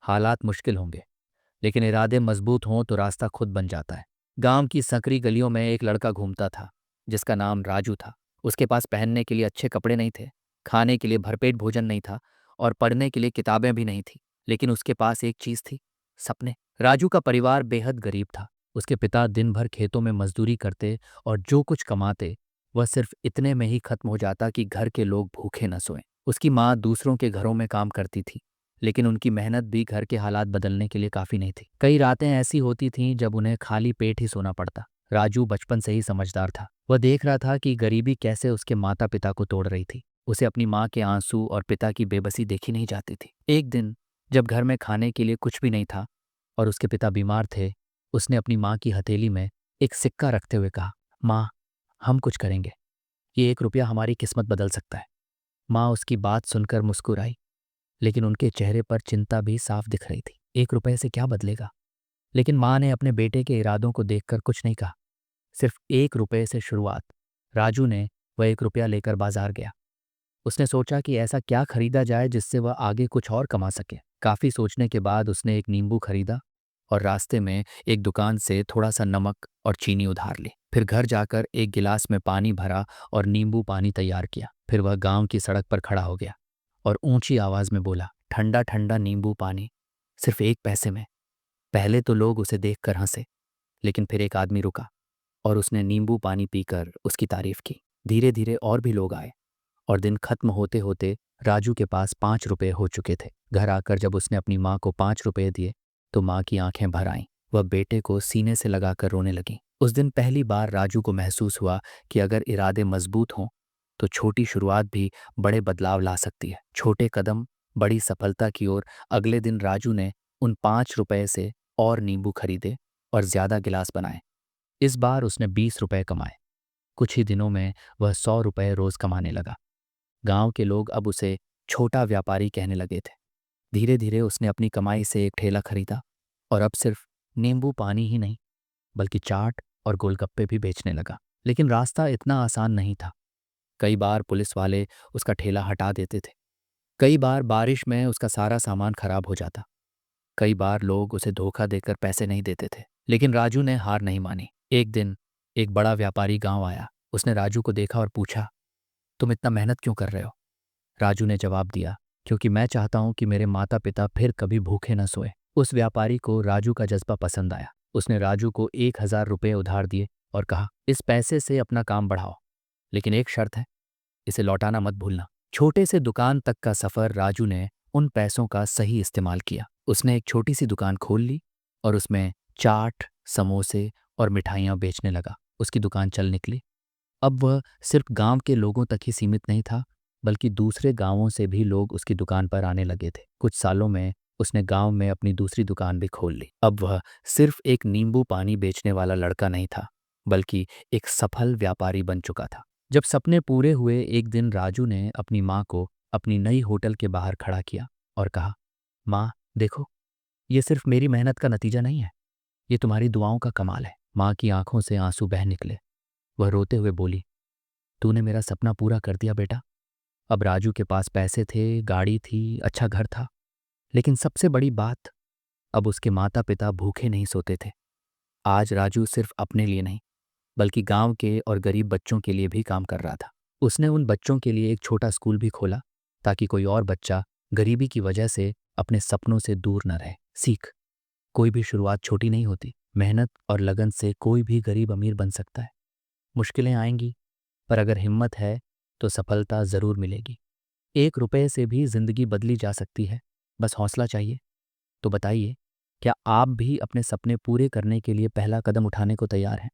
हालात मुश्किल होंगे, लेकिन इरादे मजबूत हों तो रास्ता खुद बन जाता है। गांव की संकरी गलियों में एक लड़का घूमता था, जिसका नाम राजू था। उसके पास पहनने के लिए अच्छे कपड़े नहीं थे, खाने के लिए भरपेट भोजन नहीं था और पढ़ने के लिए किताबें भी नहीं थी। लेकिन उसके पास एक चीज थी, सपने। राजू का परिवार बेहद गरीब था। उसके पिता दिन भर खेतों में मजदूरी करते और जो कुछ कमाते वह सिर्फ इतने में ही खत्म हो जाता कि घर के लोग भूखे न सोएं। उसकी माँ दूसरों के घरों में काम करती थी, लेकिन उनकी मेहनत भी घर के हालात बदलने के लिए काफी नहीं थी। कई रातें ऐसी होती थीं जब उन्हें खाली पेट ही सोना पड़ता। राजू बचपन से ही समझदार था। वह देख रहा था कि गरीबी कैसे उसके माता पिता को तोड़ रही थी। उसे अपनी माँ के आंसू और पिता की बेबसी देखी नहीं जाती थी। एक दिन जब घर में खाने के लिए कुछ भी नहीं था और उसके पिता बीमार थे, उसने अपनी माँ की हथेली में एक सिक्का रखते हुए कहा, माँ, हम कुछ करेंगे। ये 1 रुपया हमारी किस्मत बदल सकता है। माँ उसकी बात सुनकर मुस्कुराई, लेकिन उनके चेहरे पर चिंता भी साफ दिख रही थी। 1 रुपये से क्या बदलेगा? लेकिन माँ ने अपने बेटे के इरादों को देखकर कुछ नहीं कहा। सिर्फ 1 रुपये से शुरुआत। राजू ने वह 1 रुपया लेकर बाजार गया। उसने सोचा कि ऐसा क्या खरीदा जाए जिससे वह आगे कुछ और कमा सके। काफी सोचने के बाद उसने एक नींबू खरीदा और रास्ते में एक दुकान से थोड़ा सा नमक और चीनी उधार ली। फिर घर जाकर एक गिलास में पानी भरा और नींबू पानी तैयार किया। फिर वह गांव की सड़क पर खड़ा हो गया और ऊंची आवाज में बोला, ठंडा ठंडा नींबू पानी, सिर्फ 1 पैसे में। पहले तो लोग उसे देखकर हंसे, लेकिन फिर एक आदमी रुका और उसने नींबू पानी पीकर उसकी तारीफ की। धीरे धीरे और भी लोग आए और दिन खत्म होते होते राजू के पास 5 रुपये हो चुके थे। घर आकर जब उसने अपनी माँ को 5 रुपये दिए तो माँ की आंखें भर आईं। वह बेटे को सीने से लगाकर रोने लगी। उस दिन पहली बार राजू को महसूस हुआ कि अगर इरादे मजबूत हों तो छोटी शुरुआत भी बड़े बदलाव ला सकती है। छोटे कदम, बड़ी सफलता की ओर। अगले दिन राजू ने उन 5 रुपये से और नींबू खरीदे और ज्यादा गिलास बनाए। इस बार उसने 20 रुपये कमाए। कुछ ही दिनों में वह 100 रुपये रोज कमाने लगा। गांव के लोग अब उसे छोटा व्यापारी कहने लगे थे। धीरे धीरे उसने अपनी कमाई से एक ठेला खरीदा और अब सिर्फ नींबू पानी ही नहीं, बल्कि चाट और गोलगप्पे भी बेचने लगा। लेकिन रास्ता इतना आसान नहीं था। कई बार पुलिस वाले उसका ठेला हटा देते थे। कई बार बारिश में उसका सारा सामान खराब हो जाता। कई बार लोग उसे धोखा देकर पैसे नहीं देते थे। लेकिन राजू ने हार नहीं मानी। एक दिन एक बड़ा व्यापारी गांव आया। उसने राजू को देखा और पूछा, तुम इतना मेहनत क्यों कर रहे हो? राजू ने जवाब दिया, क्योंकि मैं चाहता हूं कि मेरे माता पिता फिर कभी भूखे न सोए। उस व्यापारी को राजू का जज्बा पसंद आया। उसने राजू को 1,000 रुपये उधार दिए और कहा, इस पैसे से अपना काम बढ़ाओ, लेकिन एक शर्त है, इसे लौटाना मत भूलना। छोटे से दुकान तक का सफर राजू ने उन पैसों का सही इस्तेमाल किया। उसने एक छोटी सी दुकान खोल ली और उसमें चाट, समोसे और मिठाइयाँ बेचने लगा। उसकी दुकान चल निकली। अब वह सिर्फ गांव के लोगों तक ही सीमित नहीं था, बल्कि दूसरे गांवों से भी लोग उसकी दुकान पर आने लगे थे। कुछ सालों में उसने गांव में अपनी दूसरी दुकान भी खोल ली। अब वह सिर्फ एक नींबू पानी बेचने वाला लड़का नहीं था, बल्कि एक सफल व्यापारी बन चुका था। जब सपने पूरे हुए, एक दिन राजू ने अपनी माँ को अपनी नई होटल के बाहर खड़ा किया और कहा, माँ, देखो, ये सिर्फ मेरी मेहनत का नतीजा नहीं है, ये तुम्हारी दुआओं का कमाल है। माँ की आंखों से आंसू बह निकले। वह रोते हुए बोली, तूने मेरा सपना पूरा कर दिया बेटा। अब राजू के पास पैसे थे, गाड़ी थी, अच्छा घर था, लेकिन सबसे बड़ी बात, अब उसके माता पिता भूखे नहीं सोते थे। आज राजू सिर्फ अपने लिए नहीं, बल्कि गांव के और गरीब बच्चों के लिए भी काम कर रहा था। उसने उन बच्चों के लिए एक छोटा स्कूल भी खोला, ताकि कोई और बच्चा गरीबी की वजह से अपने सपनों से दूर न रहे। सीख, कोई भी शुरुआत छोटी नहीं होती। मेहनत और लगन से कोई भी गरीब अमीर बन सकता है। मुश्किलें आएंगी, पर अगर हिम्मत है तो सफलता जरूर मिलेगी। 1 रुपये से भी जिंदगी बदली जा सकती है, बस हौसला चाहिए। तो बताइए, क्या आप भी अपने सपने पूरे करने के लिए पहला कदम उठाने को तैयार हैं?